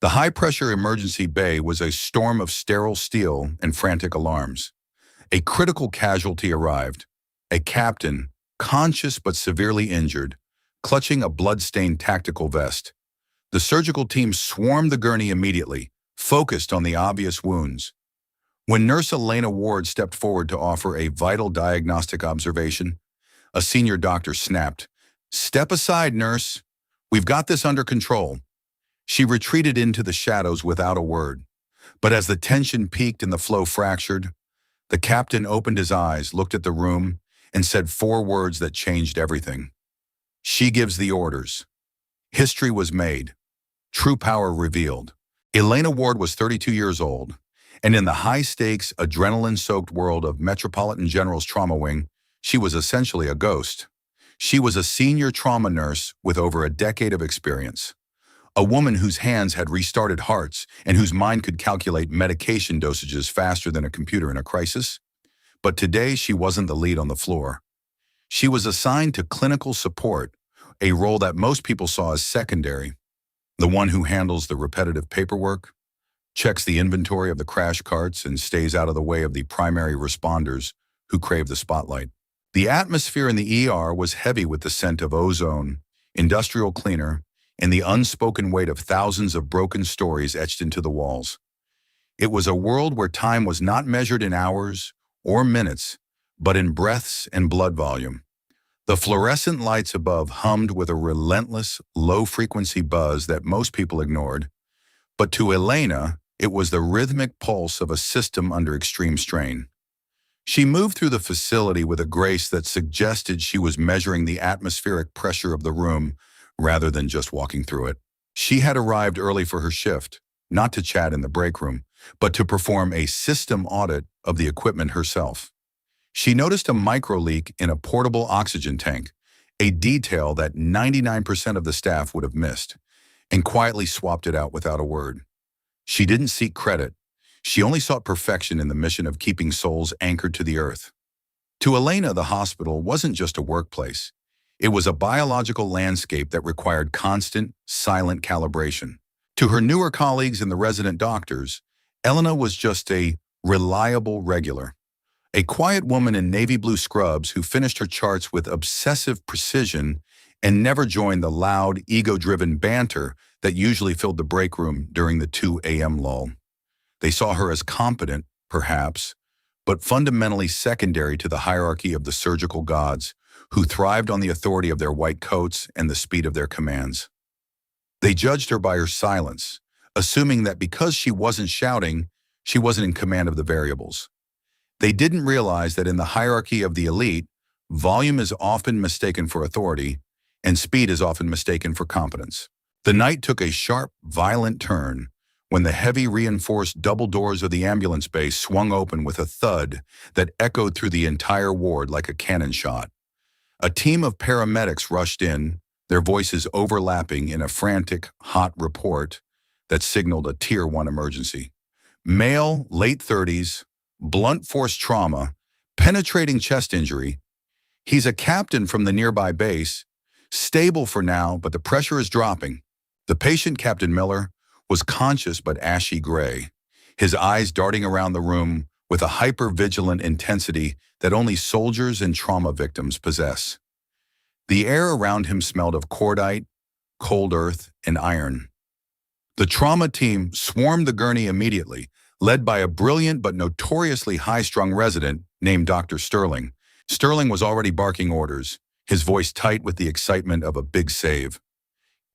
The high-pressure emergency bay was a storm of sterile steel and frantic alarms. A critical casualty arrived, a captain, conscious but severely injured, clutching a blood-stained tactical vest. The surgical team swarmed the gurney immediately, focused on the obvious wounds. When Nurse Elena Ward stepped forward to offer a vital diagnostic observation, a senior doctor snapped, "Step aside, nurse. We've got this under control." She retreated into the shadows without a word. But as the tension peaked and the flow fractured, the captain opened his eyes, looked at the room, and said 4 words that changed everything. "She gives the orders." History was made. True power revealed. Elena Ward was 32 years old, and in the high-stakes, adrenaline-soaked world of Metropolitan General's trauma wing, she was essentially a ghost. She was a senior trauma nurse with over a decade of experience. A woman whose hands had restarted hearts and whose mind could calculate medication dosages faster than a computer in a crisis. But today, she wasn't the lead on the floor. She was assigned to clinical support, a role that most people saw as secondary. The one who handles the repetitive paperwork, checks the inventory of the crash carts, and stays out of the way of the primary responders who crave the spotlight. The atmosphere in the ER was heavy with the scent of ozone, industrial cleaner, and the unspoken weight of thousands of broken stories etched into the walls. It was a world where time was not measured in hours or minutes, but in breaths and blood volume. The fluorescent lights above hummed with a relentless, low-frequency buzz that most people ignored. But to Elena, it was the rhythmic pulse of a system under extreme strain. She moved through the facility with a grace that suggested she was measuring the atmospheric pressure of the room rather than just walking through it. She had arrived early for her shift, not to chat in the break room, but to perform a system audit of the equipment herself. She noticed a micro-leak in a portable oxygen tank, a detail that 99% of the staff would have missed, and quietly swapped it out without a word. She didn't seek credit. She only sought perfection in the mission of keeping souls anchored to the earth. To Elena, the hospital wasn't just a workplace. It was a biological landscape that required constant, silent calibration. To her newer colleagues and the resident doctors, Elena was just a reliable regular. A quiet woman in navy blue scrubs who finished her charts with obsessive precision and never joined the loud, ego-driven banter that usually filled the break room during the 2 a.m. lull. They saw her as competent, perhaps, but fundamentally secondary to the hierarchy of the surgical gods, who thrived on the authority of their white coats and the speed of their commands. They judged her by her silence, assuming that because she wasn't shouting, she wasn't in command of the variables. They didn't realize that in the hierarchy of the elite, volume is often mistaken for authority, and speed is often mistaken for competence. The night took a sharp, violent turn when the heavy reinforced double doors of the ambulance bay swung open with a thud that echoed through the entire ward like a cannon shot. A team of paramedics rushed in, their voices overlapping in a frantic, hot report that signaled a Tier 1 emergency. Male, late 30s, blunt force trauma, penetrating chest injury. He's a captain from the nearby base, stable for now, but the pressure is dropping. The patient, Captain Miller, was conscious but ashy gray, his eyes darting around the room with a hyper-vigilant intensity that only soldiers and trauma victims possess. The air around him smelled of cordite, cold earth, and iron. The trauma team swarmed the gurney immediately, led by a brilliant but notoriously high-strung resident named Dr. Sterling. Sterling was already barking orders, his voice tight with the excitement of a big save.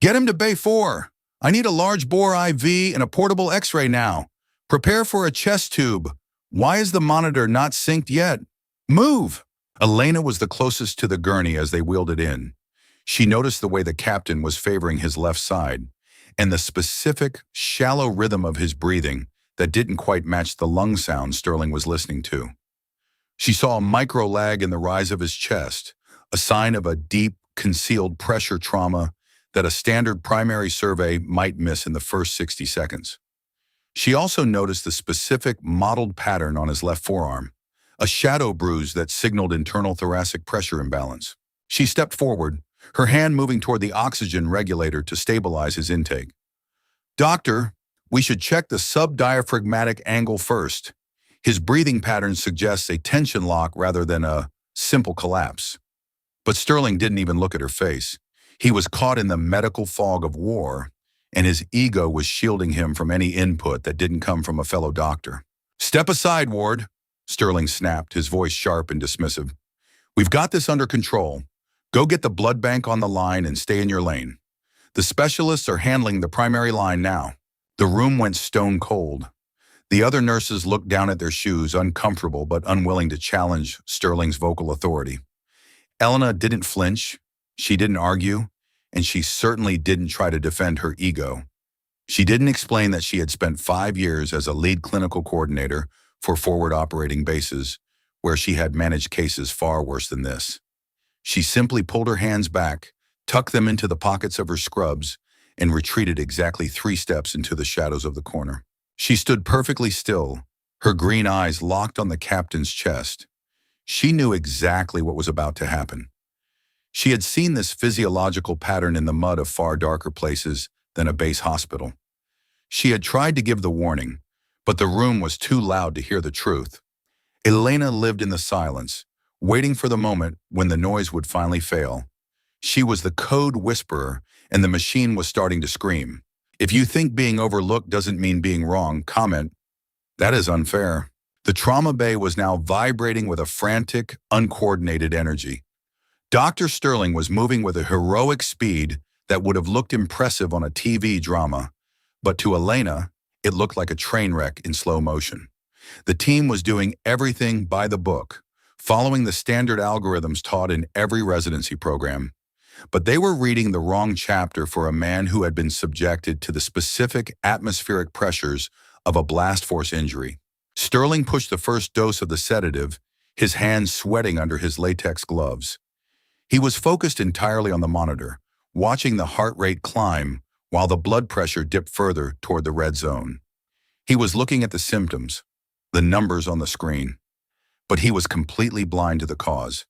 "Get him to Bay 4. I need a large bore IV and a portable X-ray now. Prepare for a chest tube. Why is the monitor not synced yet? Move!" Elena was the closest to the gurney as they wheeled it in. She noticed the way the captain was favoring his left side, and the specific, shallow rhythm of his breathing that didn't quite match the lung sound Sterling was listening to. She saw a micro-lag in the rise of his chest, a sign of a deep, concealed pressure trauma that a standard primary survey might miss in the first 60 seconds. She also noticed the specific mottled pattern on his left forearm, a shadow bruise that signaled internal thoracic pressure imbalance. She stepped forward, her hand moving toward the oxygen regulator to stabilize his intake. "Doctor, We should check the subdiaphragmatic angle first. His breathing pattern suggests a tension lock rather than a simple collapse. But Sterling didn't even look at her face. He was caught in the medical fog of war, and his ego was shielding him from any input that didn't come from a fellow doctor. "Step aside, Ward," Sterling snapped, his voice sharp and dismissive. "We've got this under control. Go get the blood bank on the line and stay in your lane. The specialists are handling the primary line now." The room went stone cold. The other nurses looked down at their shoes, uncomfortable but unwilling to challenge Sterling's vocal authority. Elena didn't flinch, she didn't argue, and she certainly didn't try to defend her ego. She didn't explain that she had spent 5 years as a lead clinical coordinator for forward operating bases, where she had managed cases far worse than this. She simply pulled her hands back, tucked them into the pockets of her scrubs, and retreated exactly 3 steps into the shadows of the corner. She stood perfectly still, her green eyes locked on the captain's chest. She knew exactly what was about to happen. She had seen this physiological pattern in the mud of far darker places than a base hospital. She had tried to give the warning, but the room was too loud to hear the truth. Elena lived in the silence, waiting for the moment when the noise would finally fail. She was the code whisperer, and the machine was starting to scream. "If you think being overlooked doesn't mean being wrong, comment. That is unfair." The trauma bay was now vibrating with a frantic, uncoordinated energy. Dr. Sterling was moving with a heroic speed that would have looked impressive on a TV drama, but to Elena, it looked like a train wreck in slow motion. The team was doing everything by the book, following the standard algorithms taught in every residency program. But they were reading the wrong chapter for a man who had been subjected to the specific atmospheric pressures of a blast force injury. Sterling pushed the first dose of the sedative, his hands sweating under his latex gloves. He was focused entirely on the monitor, watching the heart rate climb while the blood pressure dipped further toward the red zone. He was looking at the symptoms, the numbers on the screen, but he was completely blind to the cause.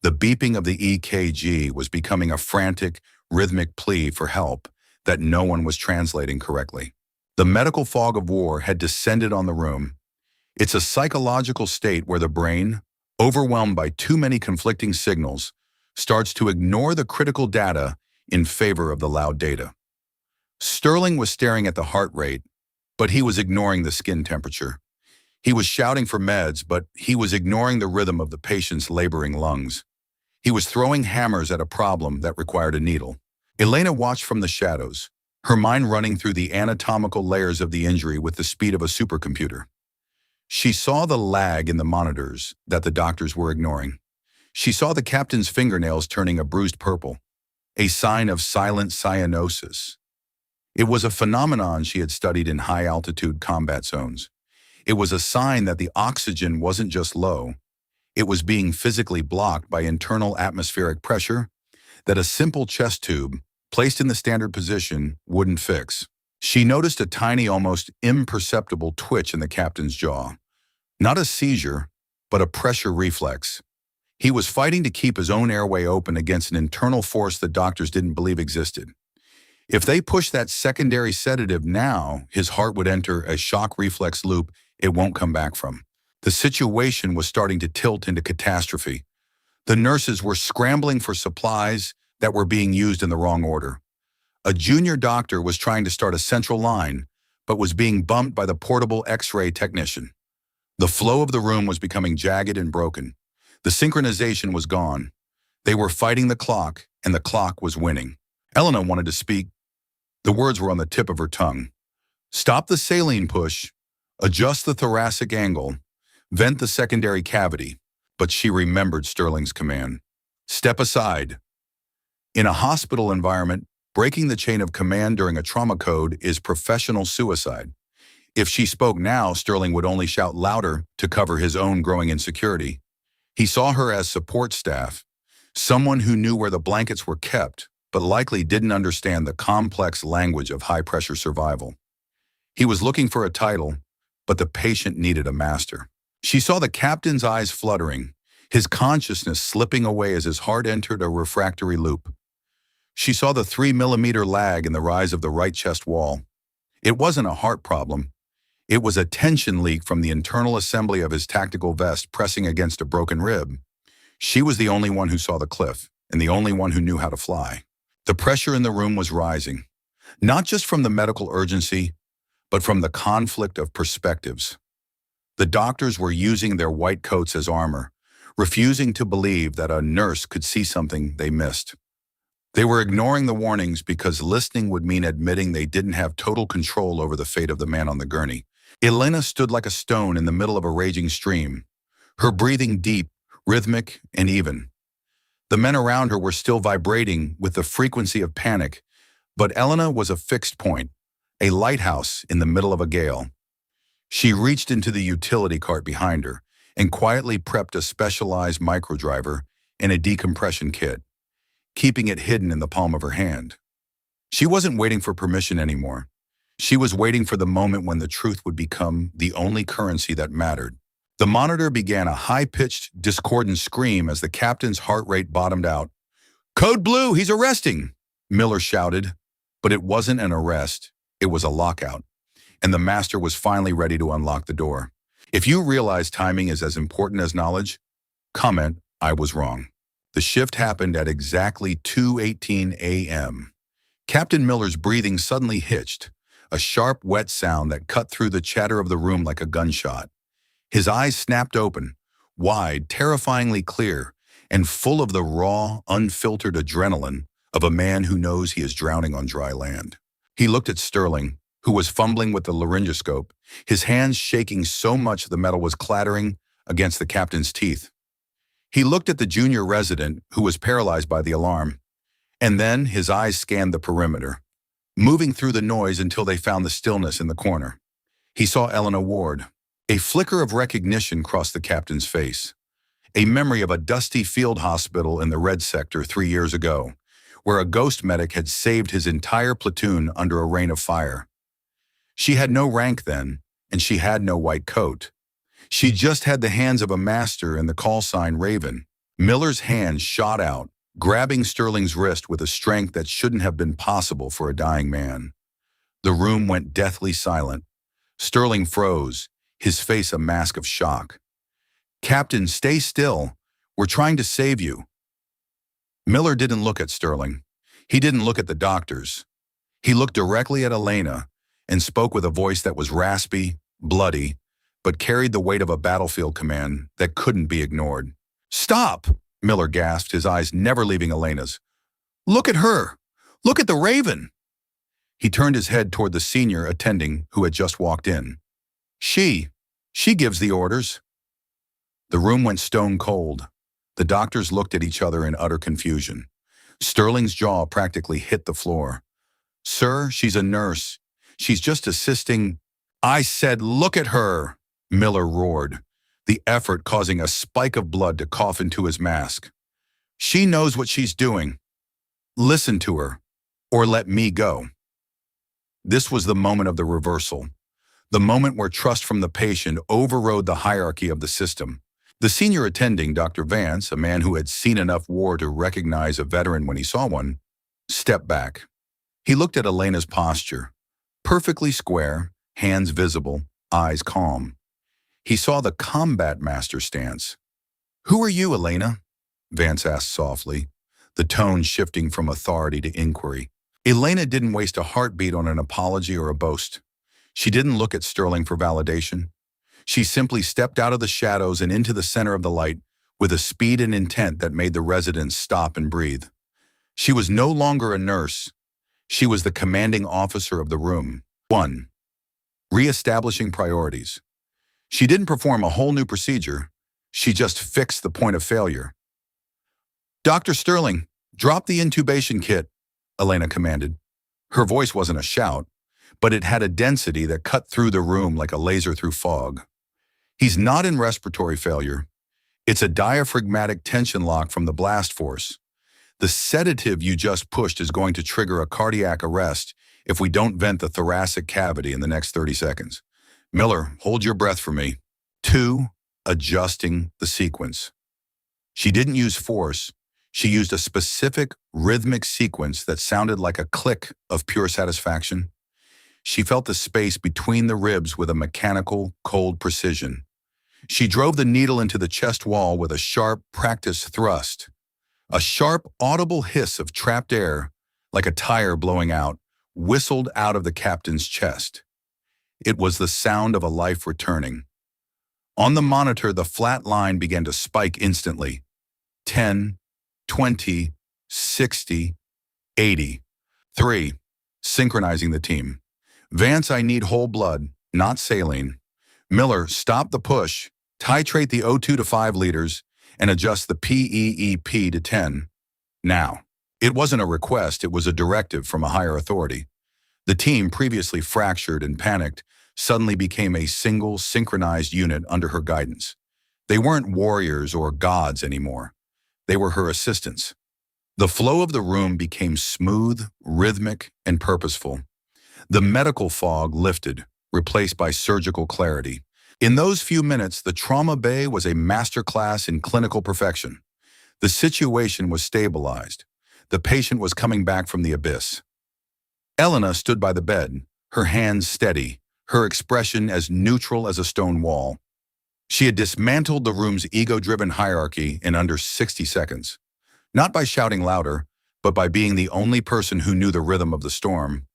The beeping of the EKG was becoming a frantic, rhythmic plea for help that no one was translating correctly. The medical fog of war had descended on the room. It's a psychological state where the brain, overwhelmed by too many conflicting signals, starts to ignore the critical data in favor of the loud data. Sterling was staring at the heart rate, but he was ignoring the skin temperature. He was shouting for meds, but he was ignoring the rhythm of the patient's laboring lungs. He was throwing hammers at a problem that required a needle. Elena watched from the shadows, her mind running through the anatomical layers of the injury with the speed of a supercomputer. She saw the lag in the monitors that the doctors were ignoring. She saw the captain's fingernails turning a bruised purple, a sign of silent cyanosis. It was a phenomenon she had studied in high-altitude combat zones. It was a sign that the oxygen wasn't just low, it was being physically blocked by internal atmospheric pressure that a simple chest tube, placed in the standard position, wouldn't fix. She noticed a tiny, almost imperceptible twitch in the captain's jaw. Not a seizure, but a pressure reflex. He was fighting to keep his own airway open against an internal force that doctors didn't believe existed. If they pushed that secondary sedative now, his heart would enter a shock reflex loop it won't come back from. The situation was starting to tilt into catastrophe. The nurses were scrambling for supplies that were being used in the wrong order. A junior doctor was trying to start a central line, but was being bumped by the portable X-ray technician. The flow of the room was becoming jagged and broken. The synchronization was gone. They were fighting the clock, and the clock was winning. Elena wanted to speak. The words were on the tip of her tongue. Stop the saline push, adjust the thoracic angle, vent the secondary cavity. But she remembered Sterling's command. Step aside. In a hospital environment, breaking the chain of command during a trauma code is professional suicide. If she spoke now, Sterling would only shout louder to cover his own growing insecurity. He saw her as support staff, someone who knew where the blankets were kept, but likely didn't understand the complex language of high-pressure survival. He was looking for a title, but the patient needed a master. She saw the captain's eyes fluttering, his consciousness slipping away as his heart entered a refractory loop. She saw the 3-millimeter lag in the rise of the right chest wall. It wasn't a heart problem. It was a tension leak from the internal assembly of his tactical vest pressing against a broken rib. She was the only one who saw the cliff, and the only one who knew how to fly. The pressure in the room was rising, not just from the medical urgency, but from the conflict of perspectives. The doctors were using their white coats as armor, refusing to believe that a nurse could see something they missed. They were ignoring the warnings because listening would mean admitting they didn't have total control over the fate of the man on the gurney. Elena stood like a stone in the middle of a raging stream, her breathing deep, rhythmic, and even. The men around her were still vibrating with the frequency of panic, but Elena was a fixed point, a lighthouse in the middle of a gale. She reached into the utility cart behind her and quietly prepped a specialized microdriver and a decompression kit, keeping it hidden in the palm of her hand. She wasn't waiting for permission anymore. She was waiting for the moment when the truth would become the only currency that mattered. The monitor began a high-pitched, discordant scream as the captain's heart rate bottomed out. "Code Blue, he's arresting!" Miller shouted. But it wasn't an arrest, it was a lockout. And the master was finally ready to unlock the door. If you realize timing is as important as knowledge, comment, "I was wrong." The shift happened at exactly 2:18 a.m. Captain Miller's breathing suddenly hitched, a sharp, wet sound that cut through the chatter of the room like a gunshot. His eyes snapped open, wide, terrifyingly clear, and full of the raw, unfiltered adrenaline of a man who knows he is drowning on dry land. He looked at Sterling, who was fumbling with the laryngoscope, his hands shaking so much the metal was clattering against the captain's teeth. He looked at the junior resident, who was paralyzed by the alarm, and then his eyes scanned the perimeter, moving through the noise until they found the stillness in the corner. He saw Elena Ward. A flicker of recognition crossed the captain's face, a memory of a dusty field hospital in the Red Sector 3 years ago, where a ghost medic had saved his entire platoon under a rain of fire. She had no rank then, and she had no white coat. She just had the hands of a master and the call sign Raven. Miller's hand shot out, grabbing Sterling's wrist with a strength that shouldn't have been possible for a dying man. The room went deathly silent. Sterling froze, his face a mask of shock. "Captain, stay still. We're trying to save you." Miller didn't look at Sterling. He didn't look at the doctors. He looked directly at Elena and spoke with a voice that was raspy, bloody, but carried the weight of a battlefield command that couldn't be ignored. "Stop!" Miller gasped, his eyes never leaving Elena's. "Look at her! Look at the Raven!" He turned his head toward the senior attending who had just walked in. She gives the orders." The room went stone cold. The doctors looked at each other in utter confusion. Sterling's jaw practically hit the floor. "Sir, she's a nurse. She's just assisting." "I said, look at her!" Miller roared, the effort causing a spike of blood to cough into his mask. "She knows what she's doing. Listen to her, or let me go." This was the moment of the reversal, the moment where trust from the patient overrode the hierarchy of the system. The senior attending, Dr. Vance, a man who had seen enough war to recognize a veteran when he saw one, stepped back. He looked at Elena's posture, perfectly square, hands visible, eyes calm. He saw the combat master stance. "Who are you, Elena?" Vance asked softly, the tone shifting from authority to inquiry. Elena didn't waste a heartbeat on an apology or a boast. She didn't look at Sterling for validation. She simply stepped out of the shadows and into the center of the light with a speed and intent that made the residents stop and breathe. She was no longer a nurse. She was the commanding officer of the room. 1. Reestablishing priorities. She didn't perform a whole new procedure. She just fixed the point of failure. "Dr. Sterling, drop the intubation kit," Elena commanded. Her voice wasn't a shout, but it had a density that cut through the room like a laser through fog. "He's not in respiratory failure. It's a diaphragmatic tension lock from the blast force. The sedative you just pushed is going to trigger a cardiac arrest if we don't vent the thoracic cavity in the next 30 seconds. Miller, hold your breath for me." 2. Adjusting the sequence. She didn't use force. She used a specific rhythmic sequence that sounded like a click of pure satisfaction. She felt the space between the ribs with a mechanical, cold precision. She drove the needle into the chest wall with a sharp, practiced thrust. A sharp, audible hiss of trapped air, like a tire blowing out, whistled out of the captain's chest. It was the sound of a life returning. On the monitor, the flat line began to spike instantly. 10, 20, 60, 80. 3. Synchronizing the team. Vance, I need whole blood, not saline. Miller, stop the push, titrate the O2 to 5 liters, and adjust the PEEP to 10. Now. It wasn't a request, it was a directive from a higher authority. The team, previously fractured and panicked, suddenly became a single, synchronized unit under her guidance. They weren't warriors or gods anymore. They were her assistants. The flow of the room became smooth, rhythmic, and purposeful. The medical fog lifted, replaced by surgical clarity. In those few minutes, the trauma bay was a masterclass in clinical perfection. The situation was stabilized. The patient was coming back from the abyss. Elena stood by the bed, her hands steady, her expression as neutral as a stone wall. She had dismantled the room's ego-driven hierarchy in under 60 seconds. Not by shouting louder, but by being the only person who knew the rhythm of the storm.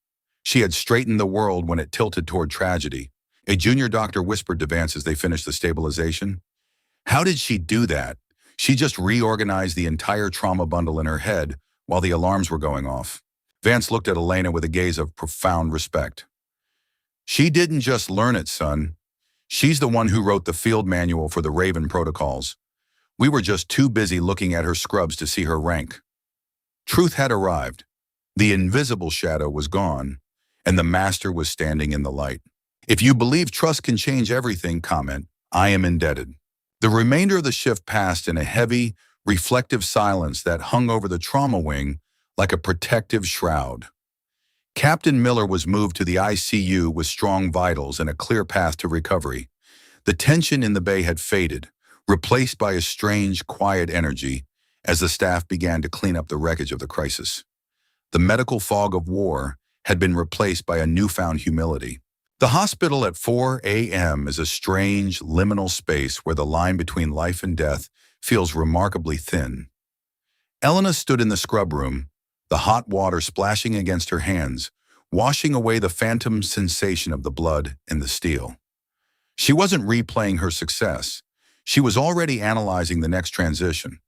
She had straightened the world when it tilted toward tragedy. A junior doctor whispered to Vance as they finished the stabilization. How did she do that? She just reorganized the entire trauma bundle in her head while the alarms were going off. Vance looked at Elena with a gaze of profound respect. She didn't just learn it, son. She's the one who wrote the field manual for the Raven protocols. We were just too busy looking at her scrubs to see her rank. Truth had arrived. The invisible shadow was gone, and the master was standing in the light. If you believe trust can change everything, comment, I am indebted. The remainder of the shift passed in a heavy, reflective silence that hung over the trauma wing like a protective shroud. Captain Miller was moved to the ICU with strong vitals and a clear path to recovery. The tension in the bay had faded, replaced by a strange, quiet energy as the staff began to clean up the wreckage of the crisis. The medical fog of war had been replaced by a newfound humility. The hospital at 4 a.m. is a strange, liminal space where the line between life and death feels remarkably thin. Elena stood in the scrub room, the hot water splashing against her hands, washing away the phantom sensation of the blood and the steel. She wasn't replaying her success. She was already analyzing the next transition.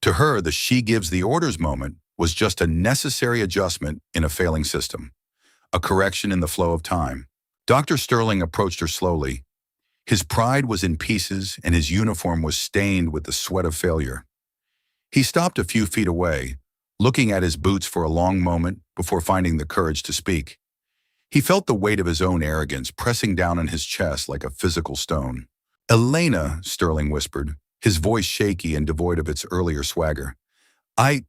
To her, the she gives the orders moment was just a necessary adjustment in a failing system, a correction in the flow of time. Dr. Sterling approached her slowly. His pride was in pieces and his uniform was stained with the sweat of failure. He stopped a few feet away, looking at his boots for a long moment before finding the courage to speak. He felt the weight of his own arrogance pressing down on his chest like a physical stone. Elena, Sterling whispered, his voice shaky and devoid of its earlier swagger. I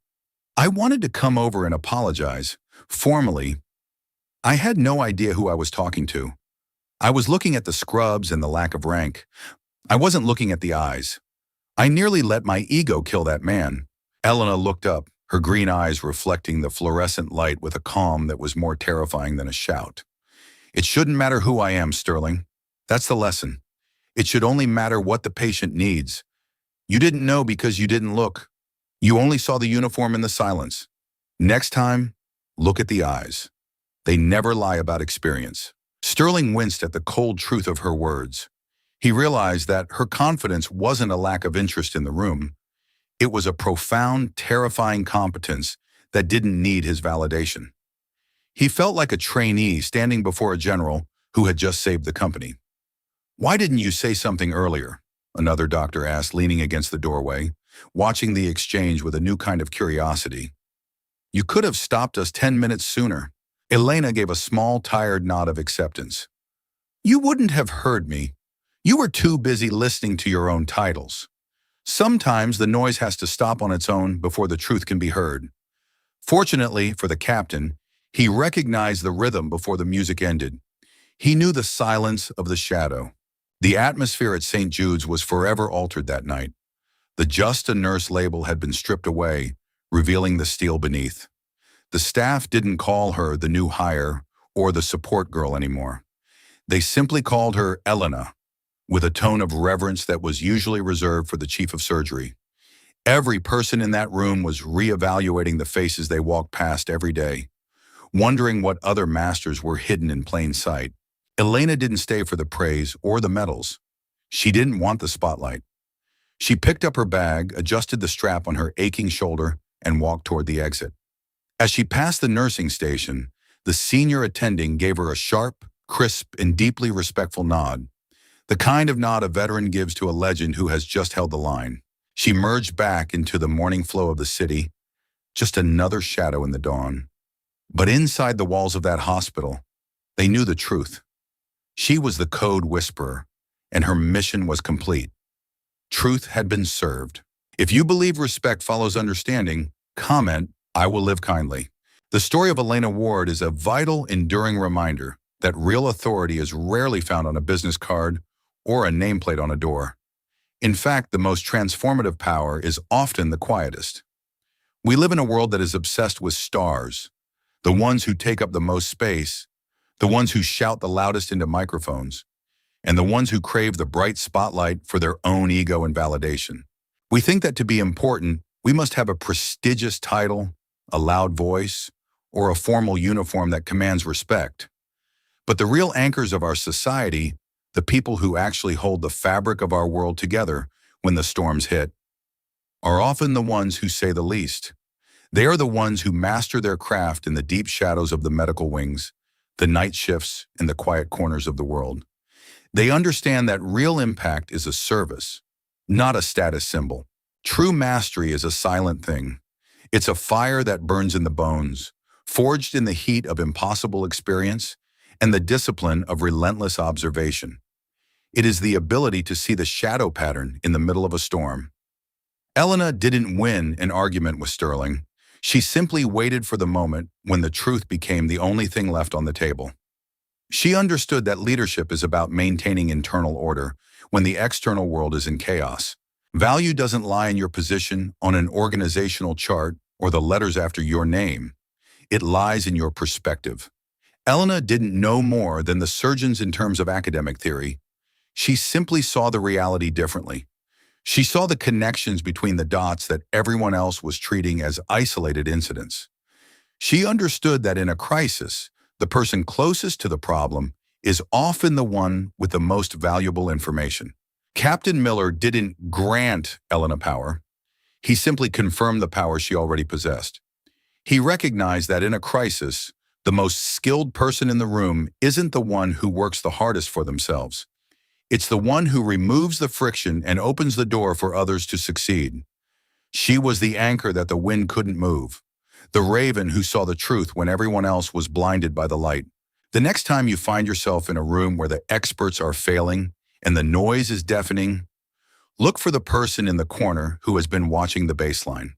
wanted to come over and apologize, formally. I had no idea who I was talking to. I was looking at the scrubs and the lack of rank. I wasn't looking at the eyes. I nearly let my ego kill that man. Elena looked up, her green eyes reflecting the fluorescent light with a calm that was more terrifying than a shout. It shouldn't matter who I am, Sterling. That's the lesson. It should only matter what the patient needs. You didn't know because you didn't look. You only saw the uniform in the silence. Next time, look at the eyes. They never lie about experience. Sterling winced at the cold truth of her words. He realized that her confidence wasn't a lack of interest in the room. It was a profound, terrifying competence that didn't need his validation. He felt like a trainee standing before a general who had just saved the company. Why didn't you say something earlier? Another doctor asked, leaning against the doorway, watching the exchange with a new kind of curiosity. You could have stopped us 10 minutes sooner. Elena gave a small, tired nod of acceptance. You wouldn't have heard me. You were too busy listening to your own titles. Sometimes the noise has to stop on its own before the truth can be heard. Fortunately for the captain, he recognized the rhythm before the music ended. He knew the silence of the shadow. The atmosphere at St. Jude's was forever altered that night. The Just a Nurse label had been stripped away, revealing the steel beneath. The staff didn't call her the new hire or the support girl anymore. They simply called her Elena, with a tone of reverence that was usually reserved for the chief of surgery. Every person in that room was reevaluating the faces they walked past every day, wondering what other masters were hidden in plain sight. Elena didn't stay for the praise or the medals. She didn't want the spotlight. She picked up her bag, adjusted the strap on her aching shoulder, and walked toward the exit. As she passed the nursing station, the senior attending gave her a sharp, crisp, and deeply respectful nod, the kind of nod a veteran gives to a legend who has just held the line. She merged back into the morning flow of the city, just another shadow in the dawn. But inside the walls of that hospital, they knew the truth. She was the code whisperer, and her mission was complete. Truth had been served. If you believe respect follows understanding, comment, "I will live kindly." The story of Elena Ward is a vital, enduring reminder that real authority is rarely found on a business card or a nameplate on a door. In fact, the most transformative power is often the quietest. We live in a world that is obsessed with stars, the ones who take up the most space, the ones who shout the loudest into microphones, and the ones who crave the bright spotlight for their own ego and validation. We think that to be important, we must have a prestigious title, a loud voice, or a formal uniform that commands respect. But the real anchors of our society, the people who actually hold the fabric of our world together when the storms hit, are often the ones who say the least. They are the ones who master their craft in the deep shadows of the medical wings, the night shifts, and the quiet corners of the world. They understand that real impact is a service, not a status symbol. True mastery is a silent thing. It's a fire that burns in the bones, forged in the heat of impossible experience and the discipline of relentless observation. It is the ability to see the shadow pattern in the middle of a storm. Elena didn't win an argument with Sterling. She simply waited for the moment when the truth became the only thing left on the table. She understood that leadership is about maintaining internal order when the external world is in chaos. Value doesn't lie in your position on an organizational chart or the letters after your name. It lies in your perspective. Elena didn't know more than the surgeons in terms of academic theory. She simply saw the reality differently. She saw the connections between the dots that everyone else was treating as isolated incidents. She understood that in a crisis, the person closest to the problem is often the one with the most valuable information. Captain Miller didn't grant Elena power. He simply confirmed the power she already possessed. He recognized that in a crisis, the most skilled person in the room isn't the one who works the hardest for themselves. It's the one who removes the friction and opens the door for others to succeed. She was the anchor that the wind couldn't move, the raven who saw the truth when everyone else was blinded by the light. The next time you find yourself in a room where the experts are failing and the noise is deafening, look for the person in the corner who has been watching the baseline.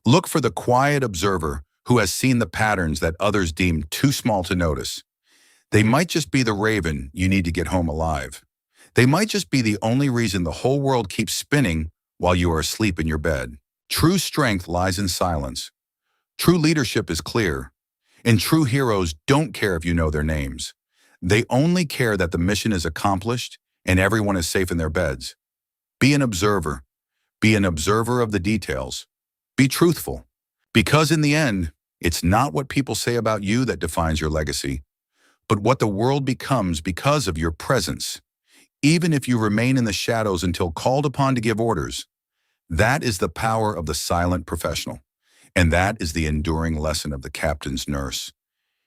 Look for the quiet observer who has seen the patterns that others deem too small to notice. They might just be the raven you need to get home alive. They might just be the only reason the whole world keeps spinning while you are asleep in your bed. True strength lies in silence. True leadership is clear. And true heroes don't care if you know their names. They only care that the mission is accomplished and everyone is safe in their beds. Be an observer. Be an observer of the details. Be truthful. Because in the end, it's not what people say about you that defines your legacy, but what the world becomes because of your presence. Even if you remain in the shadows until called upon to give orders, that is the power of the silent professional. And that is the enduring lesson of the captain's nurse.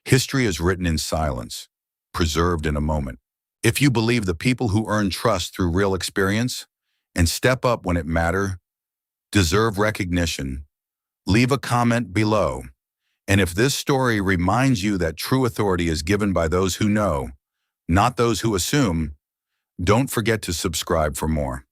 History is written in silence, preserved in a moment. If you believe the people who earn trust through real experience and step up when it matters, deserve recognition, leave a comment below. And if this story reminds you that true authority is given by those who know, not those who assume, don't forget to subscribe for more.